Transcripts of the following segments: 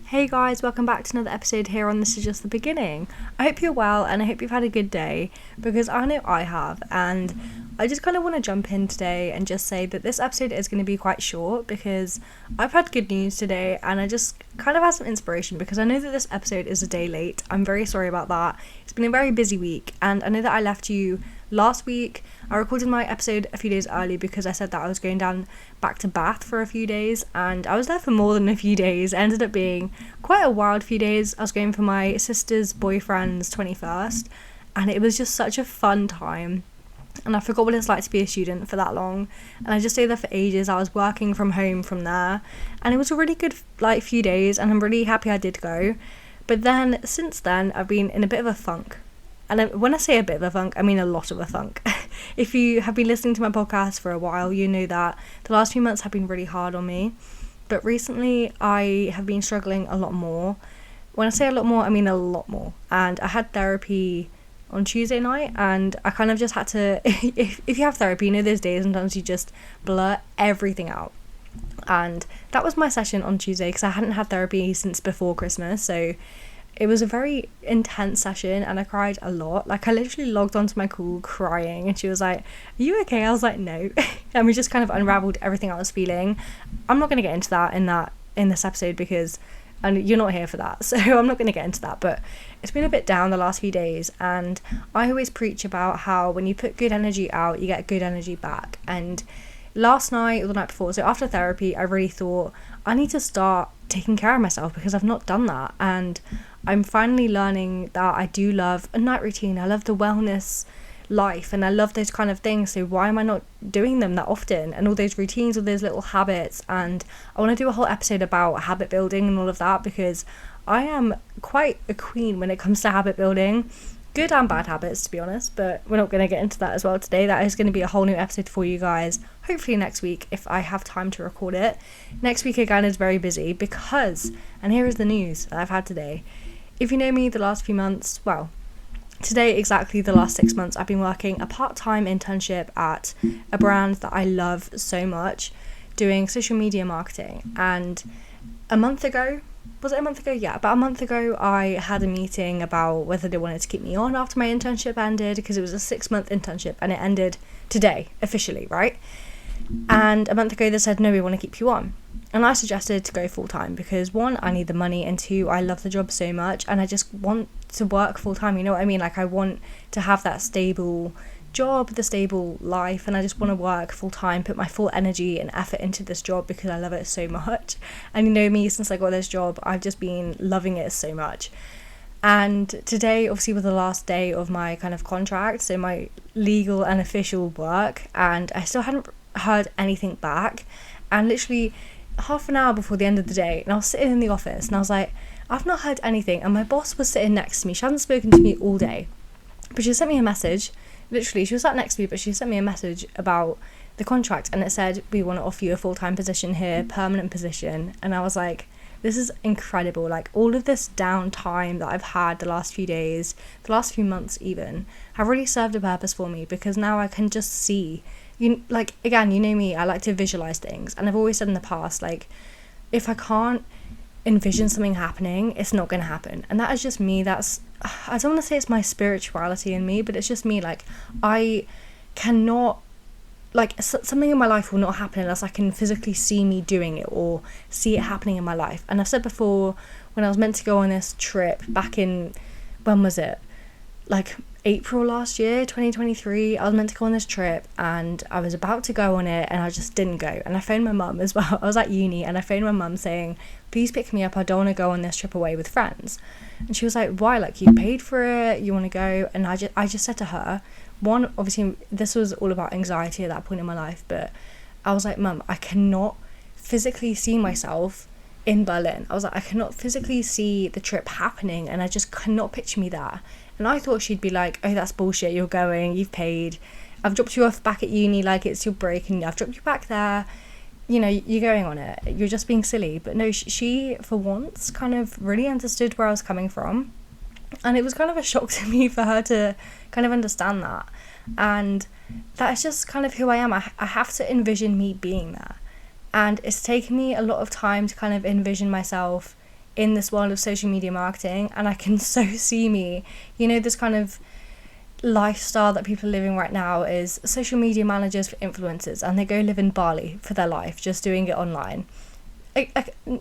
Hey guys, welcome back to another episode here on This Is Just the Beginning. I hope you're well and I hope you've had a good day because I know I have, and I just kind of want to jump in today and just say that this episode is going to be quite short because I've had good news today and I just kind of had some inspiration because I know that this episode is a day late. I'm very sorry about that. It's been a very busy week and I know that I left you last week. I recorded my episode a few days early because I said that I was going down back to Bath for a few days, and I was there for more than a few days. It ended up being quite a wild few days. I was going for my sister's boyfriend's 21st and it was just such a fun time, and I forgot what it's like to be a student for that long, and I just stayed there for ages. I was working from home from there and it was a really good few days and I'm really happy I did go. But then since then I've been in a bit of a funk. And when I say a bit of a funk, I mean a lot of a funk. If you have been listening to my podcast for a while, you know that the last few months have been really hard on me. But recently, I have been struggling a lot more. When I say a lot more, I mean a lot more. And I had therapy on Tuesday night, and I kind of just had to... if you have therapy, you know those days sometimes you just blur everything out. And that was my session on Tuesday because I hadn't had therapy since before Christmas, so... It was a very intense session and I cried a lot. I literally logged onto my call crying and she was like, "Are you okay?" I was like, "No." And we just kind of unraveled everything I was feeling. I'm not going to get into that in this episode because you're not here for that. So I'm not going to get into that. But it's been a bit down the last few days, and I always preach about how when you put good energy out, you get good energy back. And last night or the night before, so after therapy, I really thought I need to start taking care of myself because I've not done that. And I'm finally learning that I do love a night routine. I love the wellness life and I love those kind of things. So why am I not doing them that often? And all those routines, all those little habits. And I want to do a whole episode about habit building and all of that because I am quite a queen when it comes to habit building. Good and bad habits, to be honest, but we're not going to get into that as well today. That is going to be a whole new episode for you guys, hopefully next week if I have time to record it. Next week again is very busy because, and here is the news that I've had today. If you know me the last few months, well, today exactly the last 6 months, I've been working a part-time internship at a brand that I love so much, doing social media marketing. And a month ago, was it a month ago? Yeah, about a month ago, I had a meeting about whether they wanted to keep me on after my internship ended, because it was a 6-month internship and it ended today, officially, right? And a month ago, they said, no, we want to keep you on. And I suggested to go full-time because 1, I need the money, and 2, I love the job so much and I just want to work full-time, you know what I mean? I want to have that stable job, the stable life, and I just want to work full-time, put my full energy and effort into this job because I love it so much. And you know me, since I got this job, I've just been loving it so much. And today obviously was the last day of my kind of contract, so my legal and official work, and I still hadn't heard anything back. And literally half an hour before the end of the day, and I was sitting in the office and I was like, I've not heard anything. And my boss was sitting next to me. She hadn't spoken to me all day, but she sent me a message. Literally, she was sat next to me, but she sent me a message about the contract, and it said, we want to offer you a full-time position here, permanent position. And I was like, this is incredible. All of this downtime that I've had the last few days, the last few months even, have really served a purpose for me because now I can just see, again, you know me, I like to visualize things. And I've always said in the past, if I can't envision something happening, it's not going to happen. And that is just me. I don't want to say it's my spirituality in me, but it's just me. I cannot, something in my life will not happen unless I can physically see me doing it or see it happening in my life. And I've said before, when I was meant to go on this trip back in, when was it? April last year, 2023, I was meant to go on this trip and I was about to go on it and I just didn't go. And I phoned my mum as well. I was at uni and I phoned my mum saying, please pick me up, I don't want to go on this trip away with friends. And she was like, why? You paid for it, you want to go? And I just said to her, one, obviously this was all about anxiety at that point in my life, but I was like, Mum, I cannot physically see myself in Berlin. I was like, I cannot physically see the trip happening and I just cannot picture me there. And I thought she'd be like, oh, that's bullshit, you're going, you've paid, I've dropped you off back at uni, it's your break, and I've dropped you back there, you know, you're going on it, you're just being silly. But no, she for once kind of really understood where I was coming from, and it was kind of a shock to me for her to kind of understand that. And that's just kind of who I am. I have to envision me being there, and it's taken me a lot of time to kind of envision myself in this world of social media marketing, and I can so see me, this kind of lifestyle that people are living right now is social media managers for influencers, and they go live in Bali for their life just doing it online.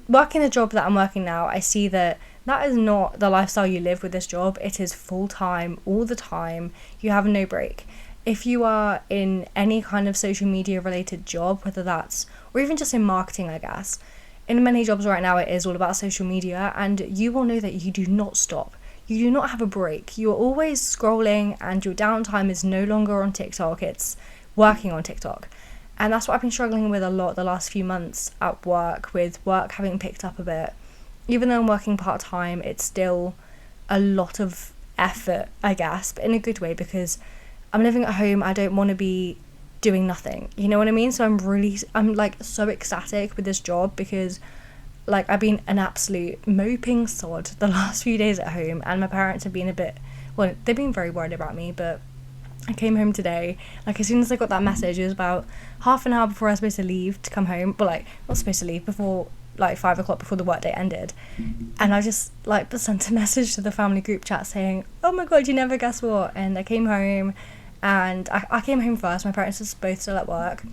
Working the job that I'm working now, I see that is not the lifestyle you live with this job. It is full-time all the time. You have no break. If you are in any kind of social media related job, whether that's, or even just in marketing, I guess, in many jobs right now it is all about social media, and you will know that you do not stop. You do not have a break. You are always scrolling, and your downtime is no longer on TikTok, it's working on TikTok. And that's what I've been struggling with a lot the last few months at work, with work having picked up a bit. Even though I'm working part-time, it's still a lot of effort, I guess, but in a good way, because I'm living at home. I don't want to be doing nothing. You know what I mean? So I'm like so ecstatic with this job, because like I've been an absolute moping sod the last few days at home, and my parents have been they've been very worried about me, but I came home today, like as soon as I got that message, it was about half an hour before I was supposed to leave to come home, but like not supposed to leave, before like 5 o'clock, before the workday ended, and I just like sent a message to the family group chat saying, oh my god, you never guess what. And I came home, and I came home first. My parents were both still at work,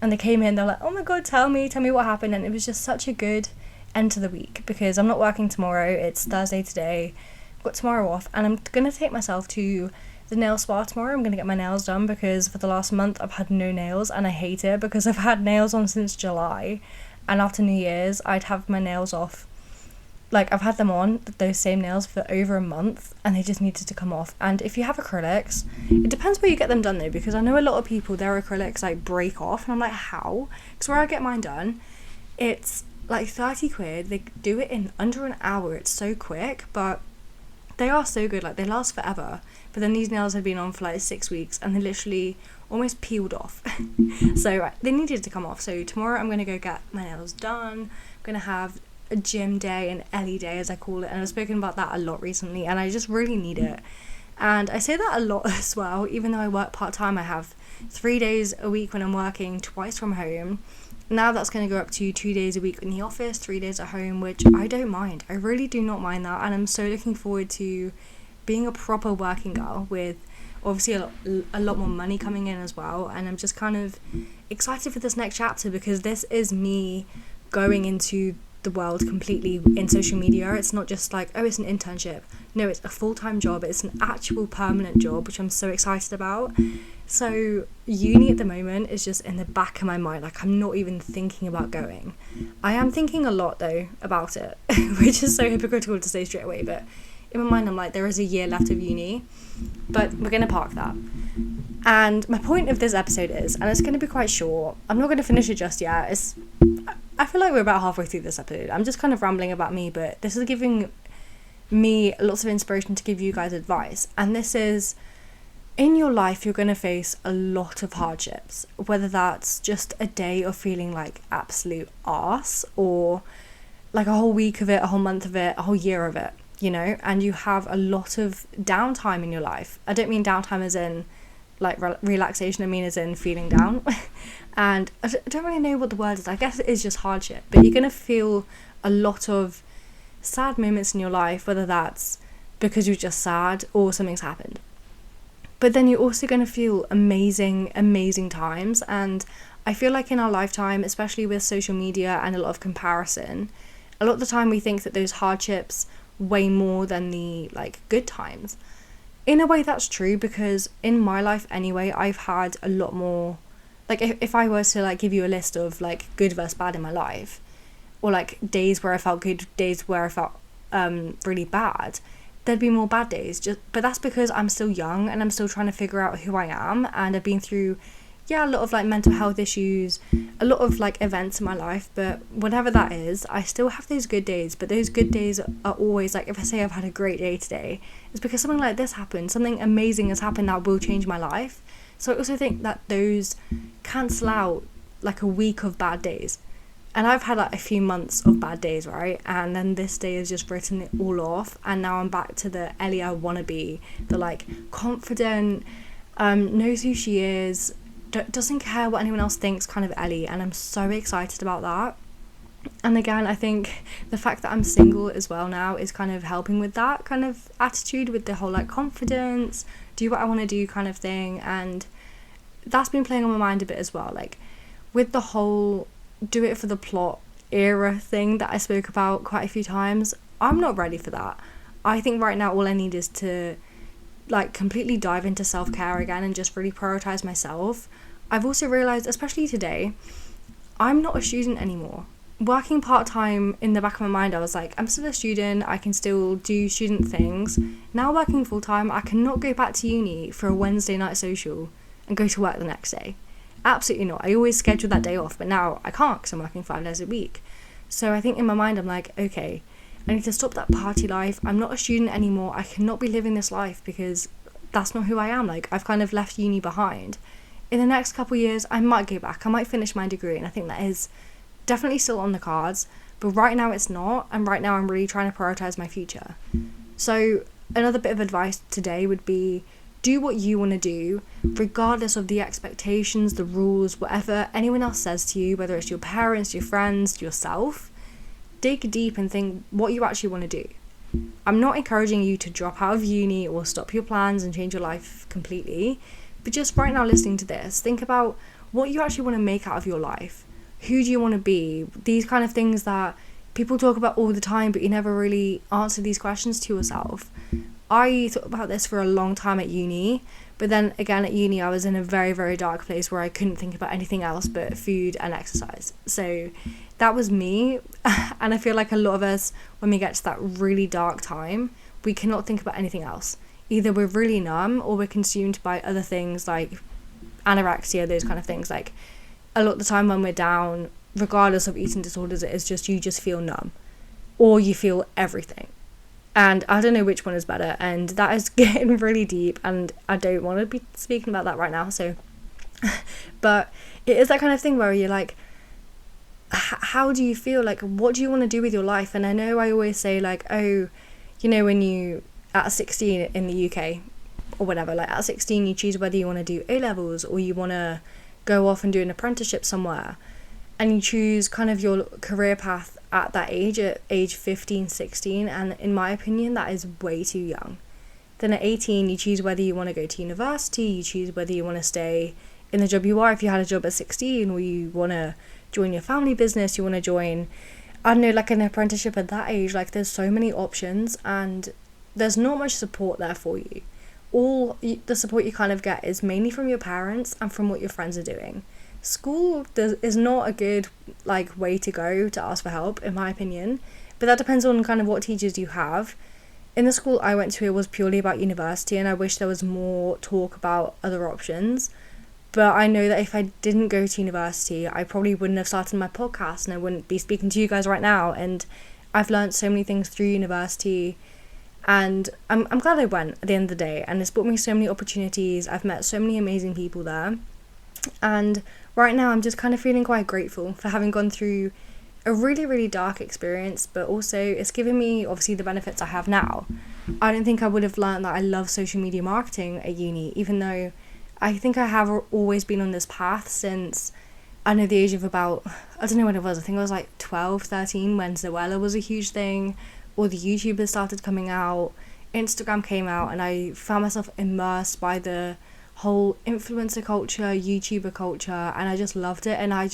and they came in, they're like, oh my god, tell me what happened. And it was just such a good end to the week, because I'm not working tomorrow. It's Thursday today, I've got tomorrow off, and I'm gonna take myself to the nail spa tomorrow. I'm gonna get my nails done, because for the last month I've had no nails, and I hate it, because I've had nails on since July, and after New Year's I'd have my nails off. Like I've had them on, those same nails, for over a month, and they just needed to come off. And if you have acrylics, it depends where you get them done though, because I know a lot of people, their acrylics like break off, and I'm like, how? Because where I get mine done, it's like 30 quid. They do it in under an hour. It's so quick, but they are so good. Like they last forever. But then these nails have been on for like 6 weeks, and they literally almost peeled off. So they needed to come off. So tomorrow I'm going to go get my nails done. I'm going to have a gym day, an Ellie day as I call it, and I've spoken about that a lot recently, and I just really need it. And I say that a lot as well. Even though I work part-time, I have 3 days a week when I'm working, twice from home. Now that's going to go up to 2 days a week in the office, 3 days at home, which I don't mind. I really do not mind that, and I'm so looking forward to being a proper working girl, with obviously a lot more money coming in as well. And I'm just kind of excited for this next chapter, because this is me going into the world completely in social media. It's not just like, oh, it's an internship. No, it's a full-time job. It's an actual permanent job, which I'm so excited about. So uni at the moment is just in the back of my mind. Like I'm not even thinking about going. I am thinking a lot though about it, which is so hypocritical to say straight away, but in my mind I'm like, there is a year left of uni, but we're going to park that. And my point of this episode is, and it's going to be quite short, I'm not going to finish it just yet, I feel like we're about halfway through this episode. I'm just kind of rambling about me, but this is giving me lots of inspiration to give you guys advice. And this is, in your life you're going to face a lot of hardships, whether that's just a day of feeling like absolute arse, or like a whole week of it, a whole month of it, a whole year of it, and you have a lot of downtime in your life. I don't mean downtime as in like relaxation, I mean as in feeling down. And I don't really know what the word is. I guess it is just hardship, but you're going to feel a lot of sad moments in your life, whether that's because you're just sad or something's happened. But then you're also going to feel amazing times. And I feel like in our lifetime, especially with social media and a lot of comparison, a lot of the time we think that those hardships weigh more than the like good times. In a way that's true, because in my life anyway, I've had a lot more, like if I was to like give you a list of like good versus bad in my life, or like days where I felt good, days where I felt really bad, there'd be more bad days. But that's because I'm still young and I'm still trying to figure out who I am, and I've been through a lot of like mental health issues, a lot of like events in my life, but whatever that is, I still have those good days. But those good days are always like, if I say I've had a great day today, it's because something like this happened, something amazing has happened that will change my life. So I also think that those cancel out like a week of bad days. And I've had like a few months of bad days, right? And then this day has just written it all off, and now I'm back to the Ellie I want to be, the like confident, knows who she is, doesn't care what anyone else thinks kind of Ellie. And I'm so excited about that. And again, I think the fact that I'm single as well now is kind of helping with that kind of attitude, with the whole like confidence, do what I want to do kind of thing. And that's been playing on my mind a bit as well, like with the whole do it for the plot era thing that I spoke about quite a few times. I'm not ready for that. I think right now all I need is to like completely dive into self-care again and just really prioritize myself. I've also realized, especially today, I'm not a student anymore. Working part-time, in the back of my mind, I was like, I'm still a student, I can still do student things. Now working full-time, I cannot go back to uni for a Wednesday night social and go to work the next day. Absolutely not. I always schedule that day off, but now I can't because I'm working 5 days a week. So I think in my mind, I'm like, okay, I need to stop that party life. I'm not a student anymore. I cannot be living this life because that's not who I am. Like, I've kind of left uni behind. In the next couple of years, I might go back. I might finish my degree, and I think that is definitely still on the cards. But right now it's not, and right now I'm really trying to prioritize my future. So another bit of advice today would be, do what you want to do, regardless of the expectations, the rules, whatever anyone else says to you, whether it's your parents, your friends, yourself. Dig deep and think what you actually want to do. I'm not encouraging you to drop out of uni or stop your plans and change your life completely, but just right now listening to this, think about what you actually want to make out of your life. Who do you want to be? These kind of things that people talk about all the time, but you never really answer these questions to yourself. I thought about this for a long time at uni, but then again at uni I was in a very, very dark place where I couldn't think about anything else but food and exercise. So that was me. And I feel like a lot of us, when we get to that really dark time, we cannot think about anything else. Either we're really numb or we're consumed by other things like anorexia, those kind of things. Like a lot of the time when we're down, regardless of eating disorders, it is just you just feel numb or you feel everything. And I don't know which one is better, and that is getting really deep, and I don't want to be speaking about that right now. So but it is that kind of thing where you're like, how do you feel? Like, what do you want to do with your life? And I know I always say like, oh, you know, when you at 16 in the UK or whatever, like at 16 you choose whether you want to do A-levels or you want to go off and do an apprenticeship somewhere, and you choose kind of your career path at that age, at age 15, 16, and in my opinion that is way too young. Then at 18 you choose whether you want to go to university, you choose whether you want to stay in the job you are if you had a job at 16, or you want to join your family business, you want to join, I don't know, like an apprenticeship at that age. Like there's so many options and there's not much support there for you. All the support you kind of get is mainly from your parents and from what your friends are doing. School is not a good like way to go to ask for help, in my opinion, but that depends on kind of what teachers you have. In the school I went to, it was purely about university, and I wish there was more talk about other options. But I know that if I didn't go to university, I probably wouldn't have started my podcast and I wouldn't be speaking to you guys right now. And I've learned so many things through university, and I'm glad I went at the end of the day, and it's brought me so many opportunities. I've met so many amazing people there, and right now I'm just kind of feeling quite grateful for having gone through a really, really dark experience, but also it's given me obviously the benefits I have now. I don't think I would have learned that I love social media marketing at uni, even though I think I have always been on this path since, I know, the age of about, I don't know when it was, I think I was like 12, 13 when Zoella was a huge thing, or the YouTubers started coming out, Instagram came out, and I found myself immersed by the whole influencer culture, YouTuber culture, and I just loved it. And I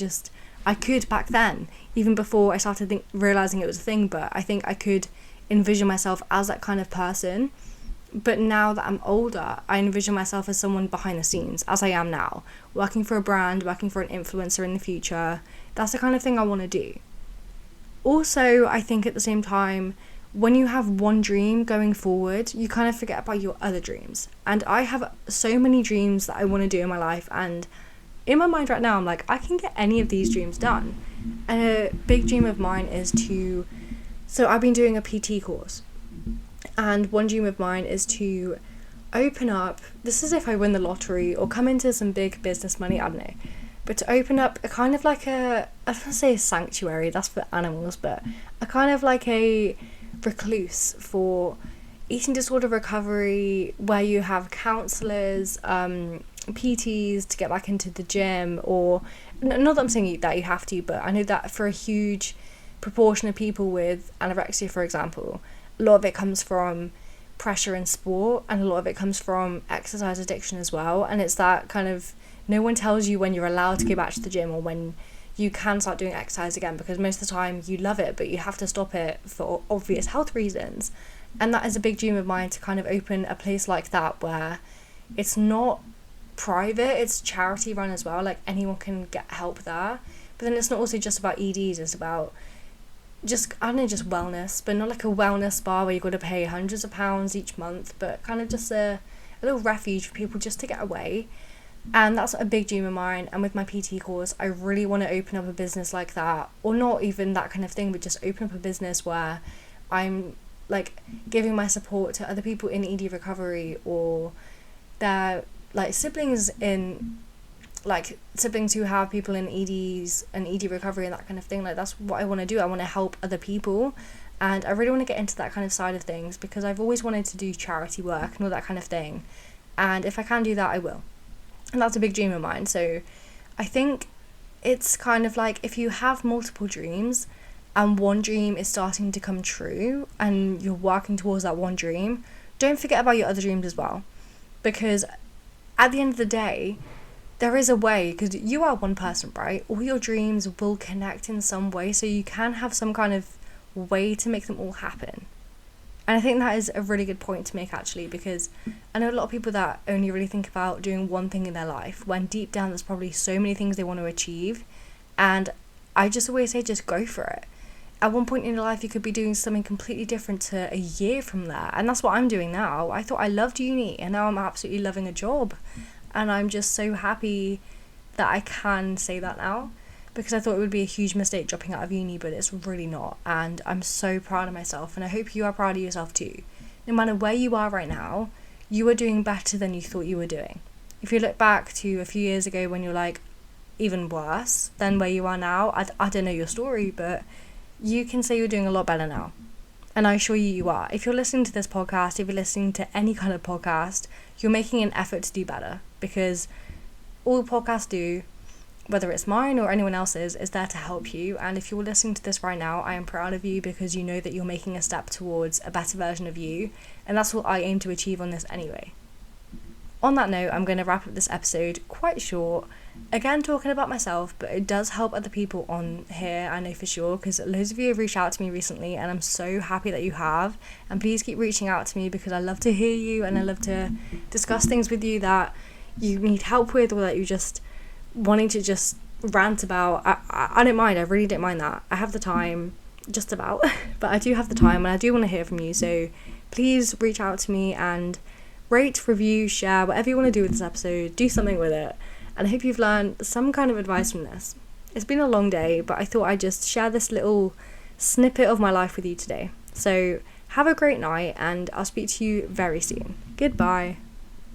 could back then, even before I started realising it was a thing, but I think I could envision myself as that kind of person. But now that I'm older, I envision myself as someone behind the scenes, as I am now, working for a brand, working for an influencer in the future. That's the kind of thing I want to do. Also, I think at the same time, when you have one dream going forward, you kind of forget about your other dreams. And I have so many dreams that I want to do in my life, and in my mind right now, I'm like, I can get any of these dreams done. And a big dream of mine is so I've been doing a PT course, and one dream of mine is to open up, this is if I win the lottery or come into some big business money, I don't know, but to open up a kind of like I don't want to say a sanctuary, that's for animals, but a kind of like a recluse for eating disorder recovery, where you have counsellors, PTs to get back into the gym, or not that I'm saying that you have to, but I know that for a huge proportion of people with anorexia, for example, a lot of it comes from pressure in sport, and a lot of it comes from exercise addiction as well. And it's that kind of, no one tells you when you're allowed to go back to the gym or when you can start doing exercise again, because most of the time you love it but you have to stop it for obvious health reasons. And that is a big dream of mine, to kind of open a place like that where it's not private, it's charity run as well, like anyone can get help there. But then it's not also just about EDs, it's about just, I don't know, just wellness, but not like a wellness spa where you've got to pay hundreds of pounds each month, but kind of just a little refuge for people just to get away. And that's a big dream of mine. And with my PT course, I really want to open up a business like that, or not even that kind of thing, but just open up a business where I'm like giving my support to other people in ED recovery, or their like siblings who have people in EDs and ED recovery and that kind of thing. Like, that's what I want to do. I want to help other people, and I really want to get into that kind of side of things, because I've always wanted to do charity work and all that kind of thing, and if I can do that, I will. And that's a big dream of mine. So I think it's kind of like, if you have multiple dreams and one dream is starting to come true and you're working towards that one dream, don't forget about your other dreams as well, because at the end of the day, there is a way, because you are one person, right? All your dreams will connect in some way, so you can have some kind of way to make them all happen. And I think that is a really good point to make, actually, because I know a lot of people that only really think about doing one thing in their life, when deep down there's probably so many things they want to achieve. And I just always say, just go for it. At one point in your life, you could be doing something completely different to a year from there. And that's what I'm doing now. I thought I loved uni, and now I'm absolutely loving a job. And I'm just so happy that I can say that now, because I thought it would be a huge mistake dropping out of uni, but it's really not. And I'm so proud of myself, and I hope you are proud of yourself too. No matter where you are right now, you are doing better than you thought you were doing. If you look back to a few years ago when you're like even worse than where you are now, I don't know your story, but you can say you're doing a lot better now. And I assure you are. If you're listening to this podcast, if you're listening to any kind of podcast, you're making an effort to do better, because all podcasts do, whether it's mine or anyone else's, is there to help you. And if you're listening to this right now, I am proud of you, because you know that you're making a step towards a better version of you, and that's what I aim to achieve on this anyway. On that note, I'm going to wrap up this episode quite short, again talking about myself, but it does help other people on here, I know for sure, because loads of you have reached out to me recently, and I'm so happy that you have. And please keep reaching out to me, because I love to hear you, and I love to discuss things with you that you need help with, or that you just wanting to just rant about. I don't mind. I really don't mind that. I have the time, just about, but I do have the time, and I do want to hear from you. So please reach out to me and rate, review, share, whatever you want to do with this episode. Do something with it. And I hope you've learned some kind of advice from this. It's been a long day, but I thought I'd just share this little snippet of my life with you today. So have a great night, and I'll speak to you very soon. Goodbye.